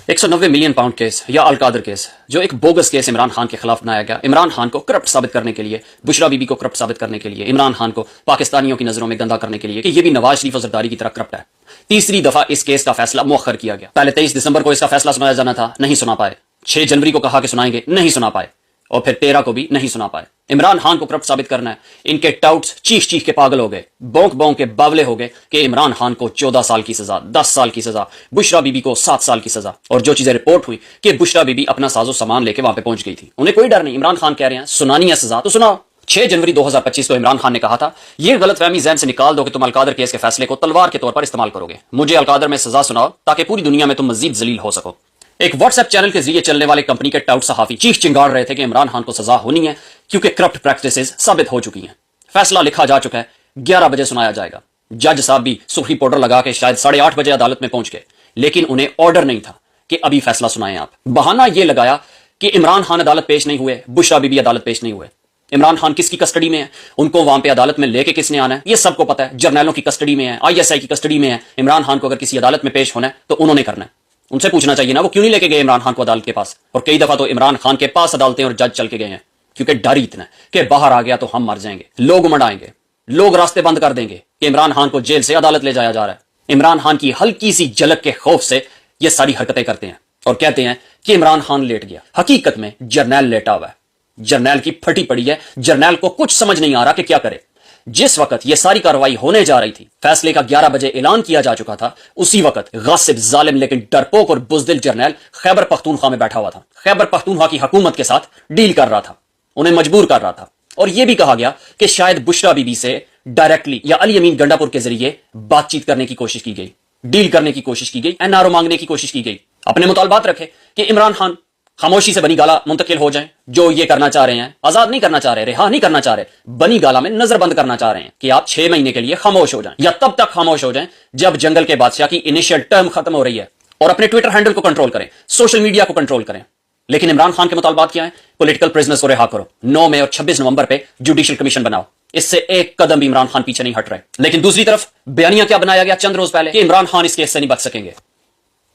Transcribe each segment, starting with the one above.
190 million pound case या Al-Qadir case, जो एक बोगस केस इमरान खान के खिलाफ बनाया गया, इमरान खान को करप्ट साबित करने के लिए, बुशरा बीबी को करप्ट साबित करने के लिए, इमरान खान को पाकिस्तानियों की नजरों में गंदा करने के लिए कि ये भी नवाज शरीफ और जरदारी की तरह करप्ट है। तीसरी दफा इस केस का फैसला मुअख्खर किया गया। पहले 23 दिसंबर को इसका फैसला सुनाया जाना था, नहीं सुना पाए। 6 जनवरी को कहा कि सुनाएंगे, नहीं सुना पाए। और फिर 13 को भी नहीं सुना पाए। इमरान खान को करप्ट साबित करना है। इनके टाउट्स चीख चीख के पागल हो गए, बौंक बौंक के बावले हो गए कि इमरान खान को 14 साल की सजा, 10 साल की सजा, बुशरा बीबी को 7 साल की सजा। और जो चीजें रिपोर्ट हुई कि बुशरा बीबी अपना साजो सामान लेके वहां पे पहुंच गई थी, उन्हें कोई डर नहीं। इमरान खान कह रहे हैं सुनानी है सजा तो सुनाओ। 6 जनवरी 2025 को इमरान खान ने कहा था, ये गलतफहमी ज़हन से निकाल दो कि तुम अलकादर केस के फैसले को तलवार के तौर पर इस्तेमाल करोगे। मुझे अलकादर में सजा सुनाओ ताकि पूरी दुनिया में तुम मजीद जलील हो सको। एक व्हाट्सएप चैनल के जरिए चलने वाले कंपनी के टाउट सहाफी चीख चिंगाड़ रहे थे कि इमरान खान को सजा होनी है क्योंकि करप्ट प्रैक्टिसेस साबित हो चुकी हैं। फैसला लिखा जा चुका है, 11 बजे सुनाया जाएगा। जज साहब भी सुर्खी पाउडर लगा के शायद 8:30 बजे अदालत में पहुंच गए, लेकिन उन्हें ऑर्डर नहीं था कि अभी फैसला सुनाएं आप। बहाना यह लगाया कि इमरान खान अदालत पेश नहीं हुए, बुशरा बीबी अदालत पेश नहीं हुए। इमरान खान किसकी कस्टडी में है, उनको वहां पे अदालत में लेके किसने आना है, ये सबको पता है। जर्नैलों की कस्टडी में है, ISI की कस्टडी में है। इमरान खान को अगर किसी अदालत में पेश होना है तो उन्होंने करना है। उनसे पूछना चाहिए ना, वो क्यों नहीं लेके गए इमरान खान को अदालत के पास। और कई दफा तो इमरान खान के पास अदालतें और जज चल के गए हैं क्योंकि डर ही इतना है कि बाहर आ गया तो हम मर जाएंगे। लोग उमड़ाएंगे, लोग रास्ते बंद कर देंगे कि इमरान खान को जेल से अदालत ले जाया जा रहा है। इमरान खान की हल्की सी झलक के खौफ से ये सारी हरकतें करते हैं और कहते हैं कि इमरान खान लेट गया। हकीकत में जर्नैल लेटा हुआ है, जर्नैल की फटी पड़ी है। जर्नैल को कुछ समझ नहीं आ रहा कि क्या करे। जिस वक्त यह सारी कार्रवाई होने जा रही थी, फैसले का 11 बजे ऐलान किया जा चुका था, उसी वक्त गासिब, जालिम लेकिन डरपोक और बुजदिल जर्नैल खैबर पख्तूनख्वा में बैठा हुआ था। खैबर पख्तूनख्वा की हुकूमत के साथ डील कर रहा था, उन्हें मजबूर कर रहा था। और यह भी कहा गया कि शायद बुशरा बीबी से डायरेक्टली या अली अमीन गंडापुर के जरिए बातचीत करने की कोशिश की गई, डील करने की कोशिश की गई, NRO मांगने की कोशिश की गई। अपने मुतालबात रखे कि इमरान खान खामोशी से बनी गाला मुंतकिल हो जाएं। जो ये करना चाह रहे हैं, आजाद नहीं करना चाह रहे, रिहा नहीं करना चाह रहे, बनी गाला में नजरबंद करना चाह रहे हैं कि आप 6 महीने के लिए खामोश हो जाएं, या तब तक खामोश हो जाएं जब जंगल के बादशाह की इनिशियल टर्म खत्म हो रही है। और अपने ट्विटर हैंडल को कंट्रोल करें, सोशल मीडिया को कंट्रोल करें। लेकिन इमरान खान के मुतालबात क्या है? पॉलिटिकल प्रिजनर्स को रिहा करो, 9 मई और 26 नवंबर पे जुडिशियल कमीशन बनाओ। इससे एक कदम भी इमरान खान पीछे नहीं हट रहे। लेकिन दूसरी तरफ बयानिया क्या बनाया गया चंद रोज पहले कि इमरान खान इस केस से नहीं बच सकेंगे।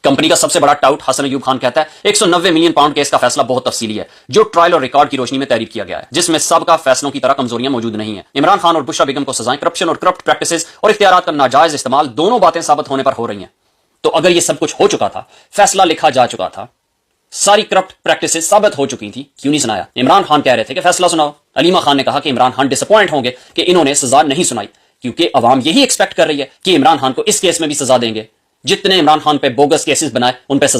कंपनी का सबसे बड़ा टाउट हसन अयूब खान कहता है 190 मिलियन पाउंड केस का फैसला बहुत तफसीली है, जो ट्रायल और रिकॉर्ड की रोशनी में तैयार किया गया है, जिसमें सबका फैसलों की तरह कमजोरियां मौजूद नहीं है। इमरान खान और बुशरा बेगम को सजाएं करप्शन और करप्ट प्रैक्टिसेस और इख्तियारात का नाजायज इस्तेमाल, दोनों बातें साबित होने पर हो रही हैं। तो अगर यह सब कुछ हो चुका था, फैसला लिखा जा चुका था, सारी करप्ट प्रैक्टिसेस साबित हो चुकी थी, क्यों नहीं सुनाया? इमरान खान कह रहे थे कि फैसला सुनाओ। अलीमा खान ने कहा कि इमरान खान डिसअपॉइंट होंगे कि इन्होंने सजा नहीं सुनाई, क्योंकि अवाम यही एक्सपेक्ट कर रही है कि इमरान खान को इस केस में भी सजा देंगे। जितने इमरान खान पे बोगस केसेस बनाए उन पे